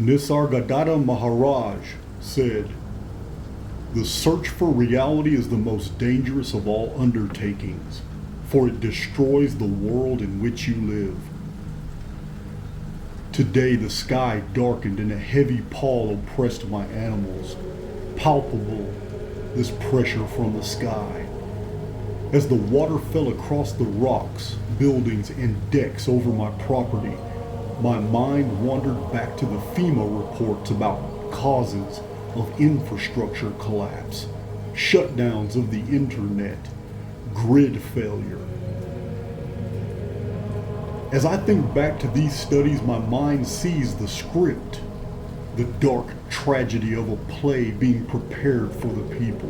Nisargadatta Maharaj said, "The search for reality is the most dangerous of all undertakings, for it destroys the world in which you live." Today the sky darkened and a heavy pall oppressed my animals. Palpable, this pressure from the sky. As the water fell across the rocks, buildings, and decks over my property, my mind wandered back to the FEMA reports about causes of infrastructure collapse, shutdowns of the internet, grid failure. As I think back to these studies, my mind sees the script, the dark tragedy of a play being prepared for the people.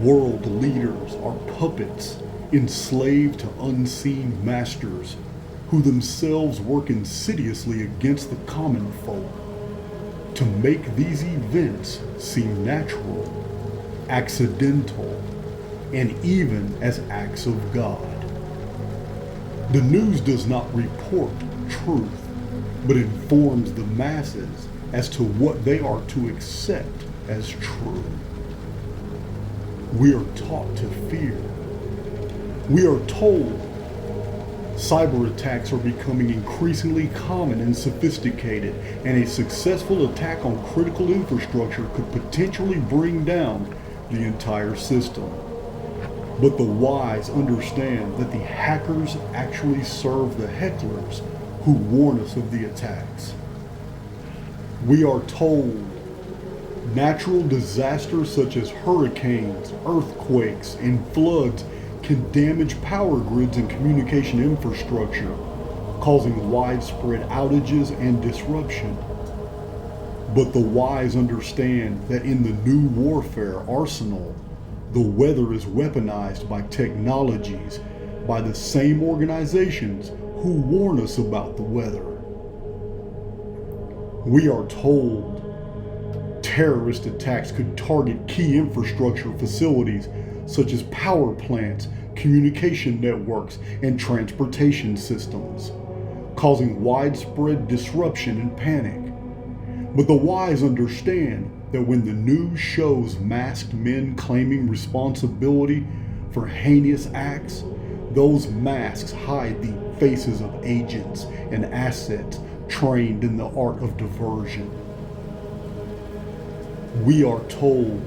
World leaders are puppets, enslaved to unseen masters, who themselves work insidiously against the common folk to make these events seem natural, accidental, and even as acts of God. The news does not report truth, but informs the masses as to what they are to accept as true. We are taught to fear. We are told cyber attacks are becoming increasingly common and sophisticated, and a successful attack on critical infrastructure could potentially bring down the entire system. But the wise understand that the hackers actually serve the hecklers who warn us of the attacks. We are told natural disasters such as hurricanes, earthquakes, and floods can damage power grids and communication infrastructure, causing widespread outages and disruption. But the wise understand that in the new warfare arsenal, the weather is weaponized by technologies, by the same organizations who warn us about the weather. We are told terrorist attacks could target key infrastructure facilities such as power plants, communication networks, and transportation systems, causing widespread disruption and panic. But the wise understand that when the news shows masked men claiming responsibility for heinous acts, those masks hide the faces of agents and assets trained in the art of diversion. We are told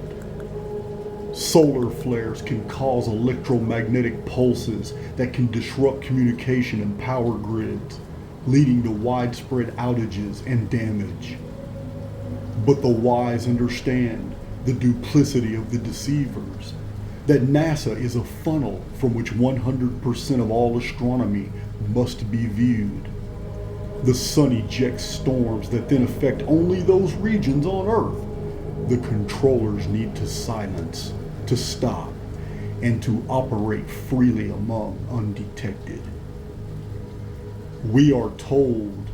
solar flares can cause electromagnetic pulses that can disrupt communication and power grids, leading to widespread outages and damage. But the wise understand the duplicity of the deceivers, that NASA is a funnel from which 100% of all astronomy must be viewed. The sun ejects storms that then affect only those regions on Earth the controllers need to silence, to stop, and to operate freely among undetected. We are told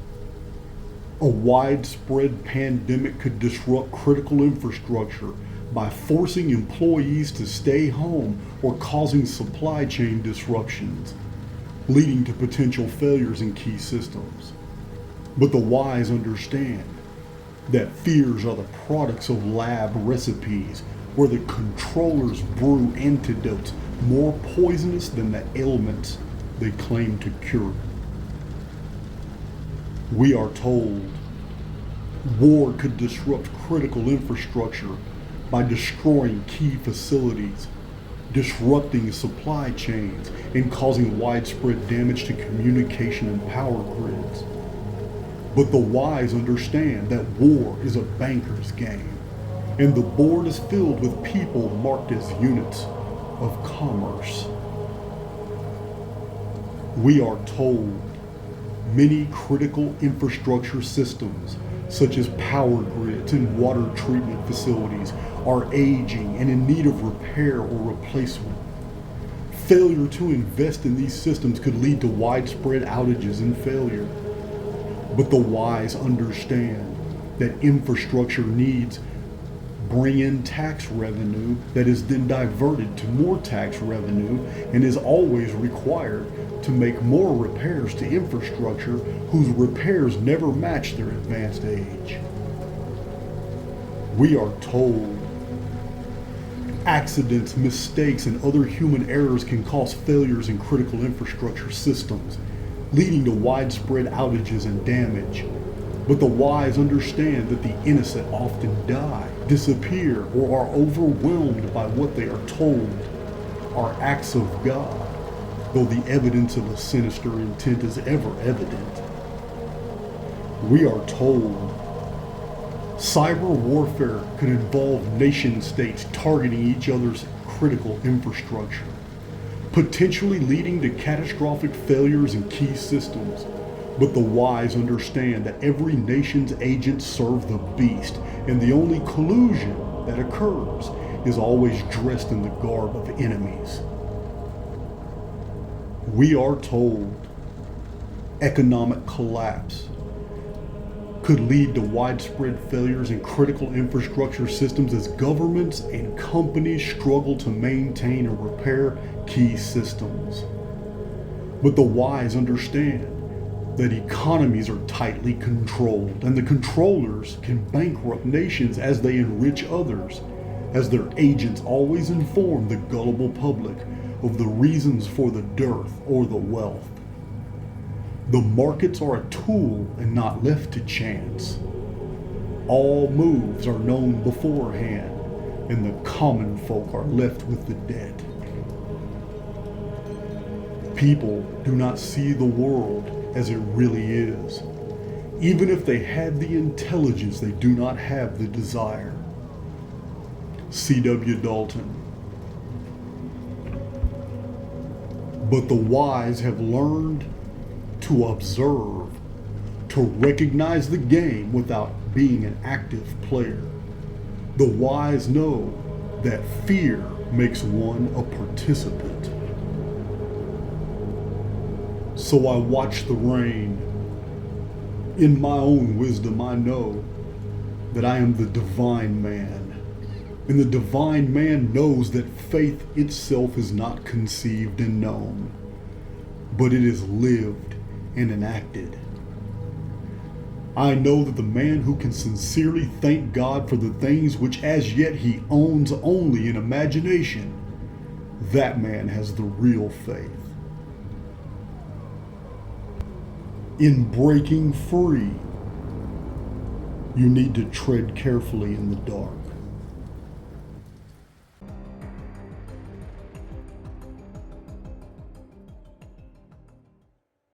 a widespread pandemic could disrupt critical infrastructure by forcing employees to stay home or causing supply chain disruptions, leading to potential failures in key systems. But the wise understand that fears are the products of lab recipes where the controllers brew antidotes more poisonous than the ailments they claim to cure. We are told war could disrupt critical infrastructure by destroying key facilities, disrupting supply chains, and causing widespread damage to communication and power grids. But the wise understand that war is a banker's game, and the board is filled with people marked as units of commerce. We are told many critical infrastructure systems, such as power grids and water treatment facilities, are aging and in need of repair or replacement. Failure to invest in these systems could lead to widespread outages and failure. But the wise understand that infrastructure needs bring in tax revenue that is then diverted to more tax revenue and is always required to make more repairs to infrastructure whose repairs never match their advanced age. We are told accidents, mistakes, and other human errors can cause failures in critical infrastructure systems, leading to widespread outages and damage. But the wise understand that the innocent often die, disappear, or are overwhelmed by what they are told are acts of God, though the evidence of a sinister intent is ever evident. We are told cyber warfare could involve nation states targeting each other's critical infrastructure, potentially leading to catastrophic failures in key systems. But the wise understand that every nation's agents serve the beast, and the only collusion that occurs is always dressed in the garb of enemies. We are told economic collapse could lead to widespread failures in critical infrastructure systems as governments and companies struggle to maintain and repair key systems. But the wise understand that economies are tightly controlled, and the controllers can bankrupt nations as they enrich others, as their agents always inform the gullible public of the reasons for the dearth or the wealth. The markets are a tool and not left to chance. All moves are known beforehand, and the common folk are left with the debt. People do not see the world as it really is. Even if they had the intelligence, they do not have the desire. C.W. Dalton. But the wise have learned to observe, to recognize the game without being an active player. The wise know that fear makes one a participant. So I watch the rain. In my own wisdom, I know that I am the divine man. And the divine man knows that faith itself is not conceived and known, but it is lived and enacted. I know that the man who can sincerely thank God for the things which as yet he owns only in imagination, that man has the real faith. In breaking free, you need to tread carefully in the dark.